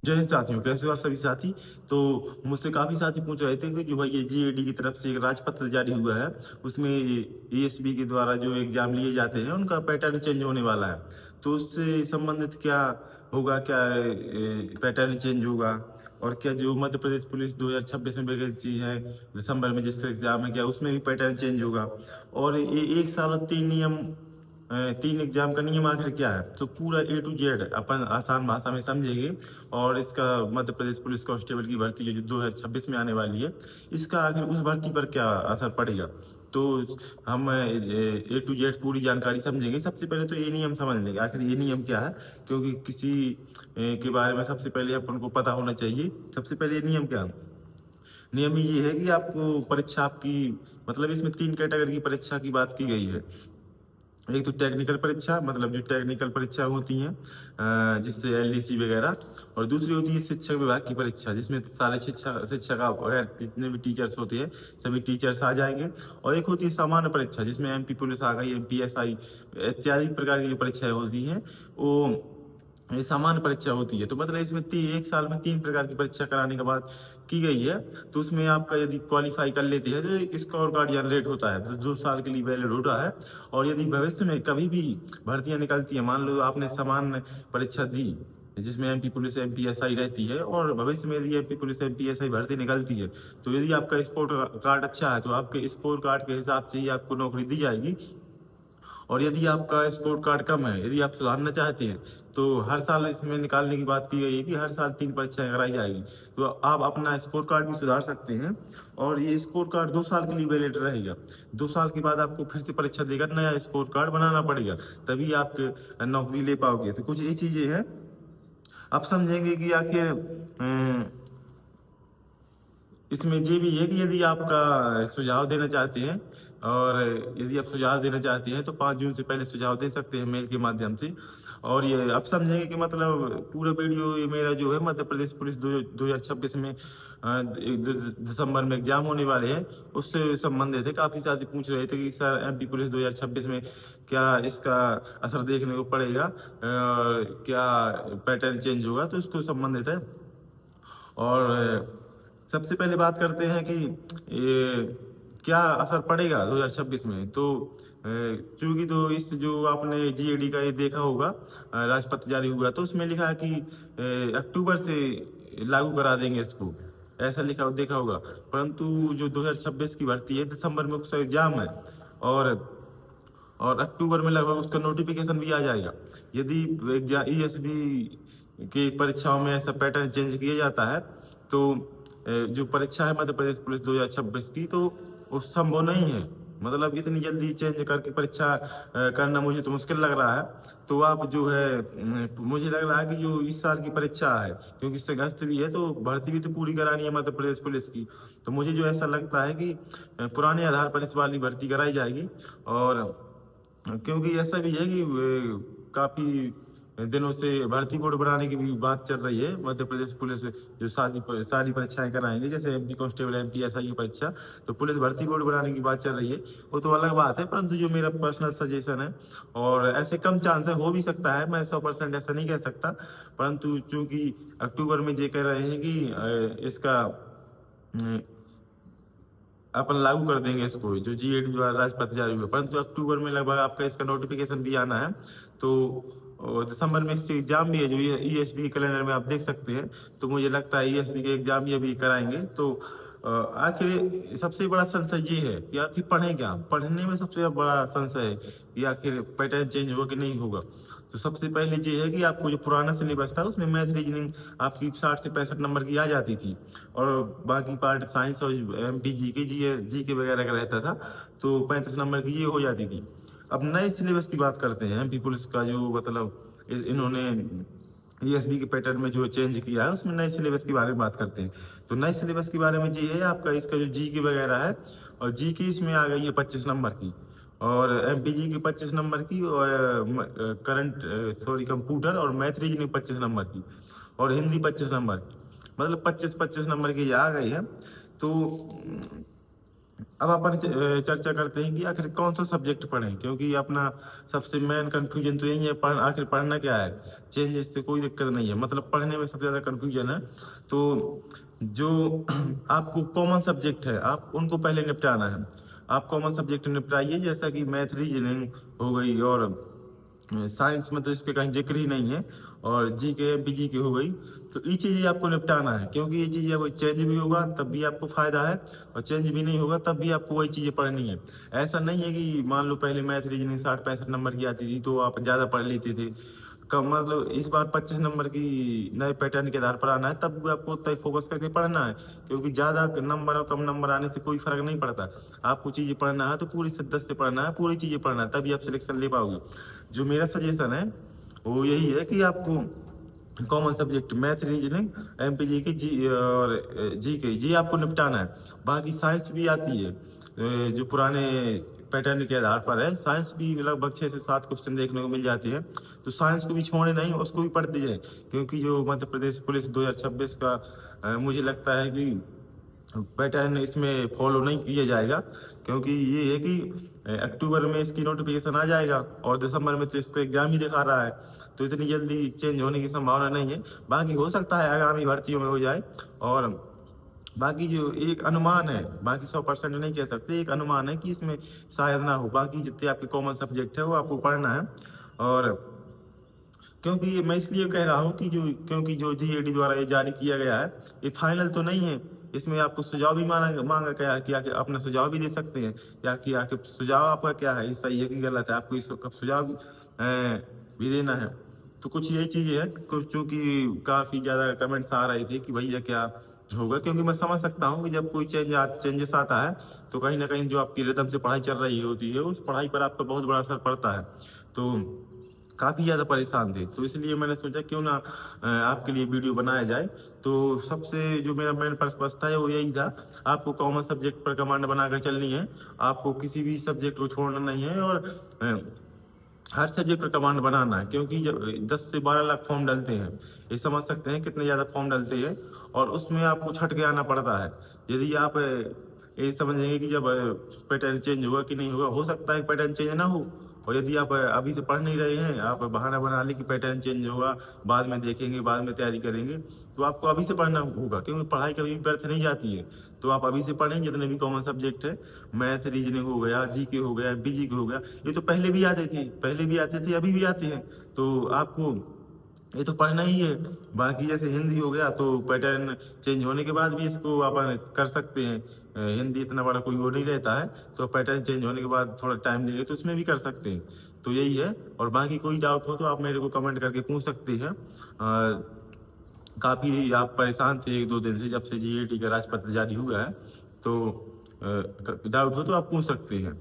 जय हिंद साथियों, कैसे हो आप सभी साथी। तो मुझसे काफ़ी साथी पूछ रहे थे कि जो भाई ये जीएडी की तरफ से एक राजपत्र जारी हुआ है, उसमें ईएसबी के द्वारा जो एग्जाम लिए जाते हैं उनका पैटर्न चेंज होने वाला है। तो उससे संबंधित क्या होगा, क्या पैटर्न चेंज होगा, और क्या जो मध्य प्रदेश पुलिस 2026 में वैकेंसी है दिसंबर में जिसका एग्जाम है, क्या उसमें भी पैटर्न चेंज होगा। और ये 1 साल और 3 नियम, 3 एग्जाम का नियम आखिर क्या है, तो पूरा ए टू जेड अपन आसान भाषा में समझेंगे। और इसका मध्य प्रदेश पुलिस कांस्टेबल की भर्ती जो 2026 में आने वाली है, इसका आखिर उस भर्ती पर क्या असर पड़ेगा। तो हम ए टू जेड पूरी जानकारी समझेंगे। सबसे पहले तो ये नियम समझ लेंगे आखिर ये नियम क्या है, क्योंकि किसी के बारे में सबसे पहले अपन को पता होना चाहिए। सबसे पहले ये नियम क्या है, नियम ये है कि आपको परीक्षा आपकी, मतलब इसमें 3 कैटेगरी की परीक्षा की बात की गई है। एक तो टेक्निकल परीक्षा, मतलब जो टेक्निकल परीक्षा होती हैं जिससे एलडीसी वगैरह, और दूसरी होती है शिक्षक विभाग की परीक्षा जिसमें सारे शिक्षक वगैरह जितने भी टीचर्स होते हैं सभी टीचर्स आ जाएंगे। और एक होती है सामान्य परीक्षा जिसमें एमपी पुलिस आ गई, एमपीएसआई इत्यादि प्रकार की जो परीक्षाएं होती हैं वो ये सामान्य परीक्षा होती है। तो मतलब इसमें 1 साल में 3 प्रकार की परीक्षा कराने के बाद की गई है। तो उसमें आपका यदि क्वालिफाई कर लेते हैं तो एक स्कोर कार्ड जनरेट होता है, तो 2 साल के लिए वैलिड होता है। और यदि भविष्य में कभी भी भर्तियां निकलती हैं, मान लो आपने सामान्य परीक्षा दी जिसमें एमपी पुलिस एमपीएसआई रहती है, और भविष्य में यदि एमपी पुलिस एमपीएसआई भर्ती निकलती है, तो यदि आपका स्कोर कार्ड अच्छा है तो आपके स्कोर कार्ड के हिसाब से ही आपको नौकरी दी जाएगी। और यदि आपका स्कोर कार्ड कम है, यदि आप सुधारना चाहते हैं, तो हर साल इसमें निकालने की बात की गई है कि हर साल 3 परीक्षाएं कराई जाएगी। तो आप अपना स्कोर कार्ड भी सुधार सकते हैं। और ये स्कोर कार्ड 2 साल के लिए वैलिड रहेगा। 2 साल के बाद आपको फिर से परीक्षा देकर नया स्कोर कार्ड बनाना पड़ेगा, तभी आप नौकरी ले पाओगे। तो कुछ ये चीजें हैं, आप समझेंगे कि आखिर इसमें ये भी है कि यदि आपका सुझाव देना चाहते हैं, और यदि आप सुझाव देना चाहते हैं तो 5 जून से पहले सुझाव दे सकते हैं मेल के माध्यम से। और ये आप समझेंगे कि मतलब पूरा वीडियो ये मेरा जो है मध्य प्रदेश पुलिस 2026 में दिसंबर में एग्जाम होने वाले हैं उससे संबंधित है। काफी साथी पूछ रहे थे कि सर एमपी पुलिस 2026 में क्या इसका असर देखने को पड़ेगा, क्या पैटर्न चेंज होगा, तो इसको संबंधित है। और सबसे पहले बात करते हैं कि ये क्या असर पड़ेगा 2026 में। तो चूंकि तो इस जो आपने जीएडी का ये देखा होगा राजपत्र जारी हुआ, तो उसमें लिखा है कि अक्टूबर से लागू करा देंगे इसको, ऐसा लिखा देखा होगा। परंतु जो 2026 की भर्ती है दिसंबर में उसका एग्जाम है, और और अक्टूबर में लगभग उसका नोटिफिकेशन भी आ जाएगा। यदि ईएसबी की परीक्षाओं में ऐसा पैटर्न चेंज किया जाता है, तो जो परीक्षा है मध्य प्रदेश पुलिस 2026 की, तो वो संभव नहीं है। मतलब इतनी जल्दी चेंज करके परीक्षा करना मुझे तो मुश्किल लग रहा है। तो आप जो है मुझे लग रहा है कि जो इस साल की परीक्षा है, क्योंकि इससे अगस्त भी है, तो भर्ती भी तो पूरी करानी है मध्य प्रदेश पुलिस की। तो मुझे जो ऐसा लगता है कि पुराने आधार पर इस वाली भर्ती कराई जाएगी। और क्योंकि ऐसा भी है कि काफी दिनों से भर्ती बोर्ड बनाने की भी बात चल रही है। मध्य प्रदेश पुलिस जो सारी परीक्षाएं कराएंगे, जैसे एमपी कांस्टेबल एमपीएसआई की परीक्षा, तो पुलिस भर्ती बोर्ड बनाने की बात चल रही है। वो तो अलग बात है, परंतु जो मेरा पर्सनल सजेशन है, और ऐसे कम चांस है, हो भी सकता है, मैं 100% ऐसा नहीं कह सकता, परंतु चूंकि अक्टूबर में ये कह रहे हैं कि इसका अपन लागू कर देंगे इसको, जो जीएडी द्वारा राजपत्र जारी हुआ, परंतु अक्टूबर में लगभग आपका इसका नोटिफिकेशन भी आना है। तो दिसंबर में इससे एग्जाम भी है जो ईएसबी के कैलेंडर में आप देख सकते हैं। तो मुझे लगता है ईएसबी के एग्जाम ये भी कराएंगे। तो आखिर सबसे बड़ा संशय ये है कि आखिर पढ़ें क्या, पढ़ने में सबसे बड़ा संशय है कि आखिर पैटर्न चेंज होगा कि नहीं होगा। तो सबसे पहले ये है कि आपको जो पुराना सिलेबस था उसमें मैथ रीजनिंग आपकी 60 से 65 नंबर की आ जाती थी, और बाकी पार्ट साइंस और एमपी जी के वगैरह का रहता था, तो 35 नंबर की ये हो जाती थी। अब नए सिलेबस की बात करते हैं। एमपी पुलिस का जो मतलब इन्होंने ईएसबी के पैटर्न में जो चेंज किया है, उसमें नए सिलेबस के बारे में बात करते हैं। तो नए सिलेबस के बारे में ये है आपका इसका जो जी के वगैरह है, और जी की इसमें आ गई है 25 नंबर की, और एमपीजी की 25 नंबर की, और कंप्यूटर और मैथ रीजनिंग 25 नंबर की, और हिंदी 25 नंबर की, मतलब 25-25 नंबर की आ गई है। तो अब अपन चर्चा करते हैं कि आखिर कौन सा सब्जेक्ट पढ़ें, क्योंकि अपना सबसे मेन कंफ्यूजन तो यही है, आखिर पढ़ना क्या है। चेंज से कोई दिक्कत नहीं है, मतलब पढ़ने में सबसे ज़्यादा कंफ्यूजन है। तो जो आपको कॉमन सब्जेक्ट है आप उनको पहले निपटाना है। आप कॉमन सब्जेक्ट निपटाइए, जैसा कि मैथ रीजनिंग हो गई, और साइंस में तो इसके कहीं जिक्र ही नहीं है, और जी के पीजी की हो गई। तो ये चीज़ें आपको निपटाना है, क्योंकि ये चीज़ें अब चेंज भी होगा तब भी आपको फायदा है, और चेंज भी नहीं होगा तब भी आपको वही चीज़ें पढ़नी है। ऐसा नहीं है कि मान लो पहले मैथ रीजनिंग 60-65 नंबर की आती थी तो आप ज़्यादा पढ़ लेते थे, कम मतलब इस बार 25 नंबर की नए पैटर्न के आधार पर आना है, तब भी आपको उतना ही फोकस करके पढ़ना है, क्योंकि ज़्यादा नंबर और कम नंबर आने से कोई फर्क नहीं पड़ता। आपको चीज़ें पढ़ना है तो पूरी शिद्दत से पढ़ना है, पूरी चीज़ें पढ़ना है, तभी आप सिलेक्शन ले पाओगे। जो मेरा सजेशन है वो यही है कि आपको common subject math reasoning MPG की जी और जी के जी आपको निपटाना है। बाकी साइंस भी आती है, जो पुराने पैटर्न के आधार पर है, साइंस भी लगभग 6 से 7 क्वेश्चन देखने को मिल जाते हैं। तो साइंस को भी छोड़े नहीं, उसको भी पढ़ते जाए, क्योंकि जो मध्य प्रदेश पुलिस 2026 का मुझे लगता है कि पैटर्न इसमें फॉलो नहीं किया जाएगा, क्योंकि ये है कि अक्टूबर में इसकी नोटिफिकेशन आ जाएगा और दिसंबर में तो इसका एग्जाम ही दिखा रहा है, तो इतनी जल्दी चेंज होने की संभावना नहीं है। बाकी हो सकता है आगामी भर्तियों में हो जाए, और बाकी जो एक अनुमान है, बाकी 100% नहीं कह सकते, एक अनुमान है कि इसमें शायद ना हो। बाकी जितने आपके कॉमन सब्जेक्ट है वो आपको पढ़ना है। और क्योंकि ये मैं इसलिए कह रहा हूँ कि क्योंकि जो जीएडी द्वारा ये जारी किया गया है ये फाइनल तो नहीं है। इसमें आपको सुझाव भी मांगा गया है कि आके अपना सुझाव भी दे सकते हैं, या कि आके सुझाव आपका क्या है, ये सही है कि गलत है, आपको इसका सुझाव भी देना है। तो कुछ यही चीज़ें हैं, कुछ चूंकि काफ़ी ज़्यादा कमेंट्स आ रहे थे कि भैया क्या होगा, क्योंकि मैं समझ सकता हूँ कि जब कोई चेंजेस आता है तो कहीं ना कहीं जो आपकी रिदम से पढ़ाई चल रही होती है उस पढ़ाई पर आपका बहुत बड़ा असर पड़ता है। तो काफ़ी ज़्यादा परेशान थे, तो इसलिए मैंने सोचा क्यों ना आपके लिए वीडियो बनाया जाए। तो सबसे जो मेरा मेन पर्पस था वो यही था, आपको कॉमन सब्जेक्ट पर कमांड बनाकर चलनी है, आपको किसी भी सब्जेक्ट को छोड़ना नहीं है, और हर सब्जेक्ट पर कमांड बनाना है, क्योंकि जब 10 से 12 लाख फॉर्म डलते हैं, ये समझ सकते हैं कितने ज़्यादा फॉर्म डलते हैं, और उसमें आपको छट के आना पड़ता है। यदि आप ये समझेंगे कि जब पैटर्न चेंज होगा कि नहीं होगा, हो सकता है पैटर्न चेंज ना हो, और यदि आप अभी से पढ़ नहीं रहे हैं, आप बहाना बना लें कि पैटर्न चेंज होगा, बाद में देखेंगे, बाद में तैयारी करेंगे, तो आपको अभी से पढ़ना होगा, क्योंकि पढ़ाई कभी भी व्यर्थ नहीं जाती है। तो आप अभी से पढ़ें, जितने भी कॉमन सब्जेक्ट है, मैथ रीजनिंग हो गया, जीके हो गया, एमपीजी हो गया, ये तो पहले भी आते थे, अभी भी आते हैं, तो आपको ये तो पढ़ना ही है। बाकी जैसे हिंदी हो गया तो पैटर्न चेंज होने के बाद भी इसको अपन कर सकते हैं, हिंदी इतना बड़ा कोई वो नहीं रहता है, तो पैटर्न चेंज होने के बाद थोड़ा टाइम देंगे तो उसमें भी कर सकते हैं। तो यही है, और बाकी कोई डाउट हो तो आप मेरे को कमेंट करके पूछ सकते हैं। काफ़ी आप परेशान थे 1-2 दिन से, जब से जीएडी का राजपत्र जारी हुआ है, तो डाउट हो तो आप पूछ सकते हैं।